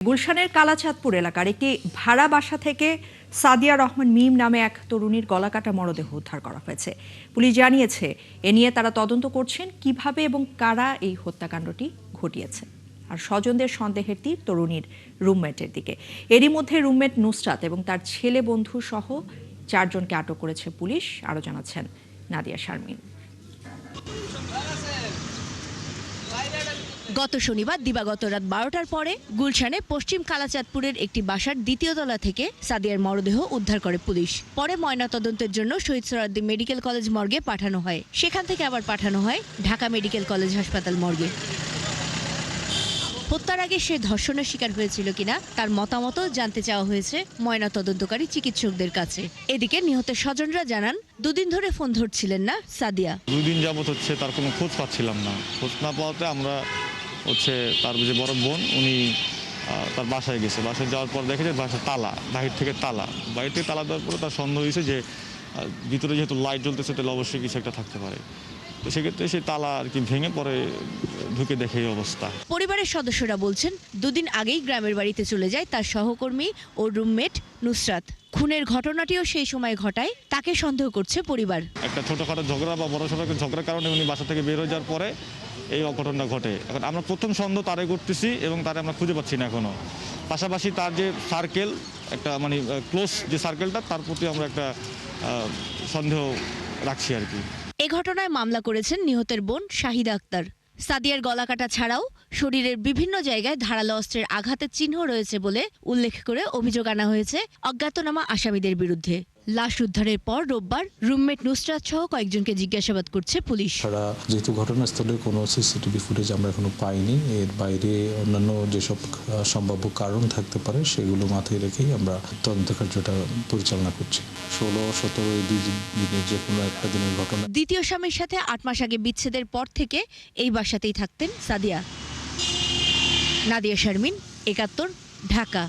গুলশানের কালাচাঁদপুর এলাকার একটি ভাড়া বাসা থেকে সাদিয়া রহমান মিম নামে এক তরুণীর গলাকাটা মরদেহ উদ্ধার করা হয়েছে। পুলিশ জানিয়েছে, এ নিয়ে তারা তদন্ত করছেন কিভাবে এবং কারা এই হত্যাকাণ্ডটি ঘটিয়েছে। আর স্বজনদের সন্দেহের তীর তরুণীর রুমমেটের দিকে। এরই মধ্যে রুমমেট নুসরাত এবং তার ছেলে বন্ধু সহ 4 জনকে আটক করেছে পুলিশ। আরও জানাচ্ছেন নাদিয়া শারমিন। গত শনিবার দিবাগত রাত 12টার পরে গুলশানে পশ্চিম কালাচাঁদপুরের একটি বাসার দ্বিতীয় তলা থেকে সাদিয়ার মরদেহ উদ্ধার করে পুলিশ। পরে ময়নাতদন্তের জন্য শহীদ সোহরাওয়ার্দী মেডিকেল কলেজ মর্গে পাঠানো হয়। সেখান থেকে আবার পাঠানো হয় ঢাকা মেডিকেল কলেজ হাসপাতাল মর্গে। হত্যার আগে সে ধর্ষণের শিকার হয়েছিল কিনা তার মতামতও জানতে চাওয়া হয়েছে ময়নাতদন্তকারী চিকিৎসকদের কাছে। এদিকে নিহতের স্বজনরা জানান, দুদিন ধরে ফোন ধরছিলেন না সাদিয়া। 2 দিন যাবত তার কোনো খোঁজ পাচ্ছিলাম না। খোঁজ না পাওয়াতে আমরা তার যে বড় বোন উনি তার বাসায় গেছে। বাসায় যাওয়ার পর দেখে যে বাসার তালা, বাহির থেকে তালা দেওয়ার পরে তার সন্দেহ হয়েছে যে ভিতরে যেহেতু লাইট জ্বলতেছে তাহলে অবশ্যই কিছু একটা থাকতে পারে। তো সেক্ষেত্রে সে তালা ভেঙে পরে ঢুকে দেখে এই অবস্থা। পরিবারের সদস্যরা বলছেন, 2 দিন আগেই গ্রামের বাড়িতে চলে যায় তার সহকর্মী ও রুমমেট নুসরাত। খুনের ঘটনাটিও সেই সময় ঘটায়, তাকে সন্দেহ করছে পরিবার। একটা ছোটখাটো ঝগড়া বা বড়সড় ঝগড়ার কারণে উনি বাসা থেকে বের হয়ে যাওয়ার পরে এই অঘটনটা ঘটে। এখন আমরা প্রথম সন্দেহ তারে করতেছি এবং তারে আমরা খুঁজে পাচ্ছি না এখনো। পাশাপাশি তার যে সার্কেল, একটা ক্লোজ যে সার্কেলটা, তার প্রতি আমরা একটা সন্দেহ রাখছি আর কি। এ ঘটনায় মামলা করেছেন নিহতের বোন শাহিদা আক্তার। সাদিয়ার গলাকাটা ছাড়াও শরীরের বিভিন্ন জায়গায় ধারালো অস্ত্রের আঘাতের চিহ্ন রয়েছে বলে উল্লেখ করে অভিযোগ আনা হয়েছে অজ্ঞাতনামা আসামিদের বিরুদ্ধে। লাশ উদ্ধারের পর রোববার রুমমেট নুসরাত সহ কয়েকজনকে জিজ্ঞাসাবাদ করছে পুলিশ। যেহেতু ঘটনাস্থলে কোনো সিসিটিভি ফুটেজ আমরা এখনো পাইনি, এর বাইরে অন্যান্য যেসব সম্ভাব্য কারণ থাকতে পারে সেগুলো মাথায় রেখেই আমরা তদন্ত কার্যটা পরিচালনা করছি। 16-17 এই 2 দিনের যে কোনো একটা দিনের ঘটনা। দ্বিতীয় স্বামীর সাথে 8 মাস আগে বিচ্ছেদের পর থেকে এই বাসাতেই থাকতেন সাদিয়া। নাদিয়া শারমিন, 71, ঢাকা।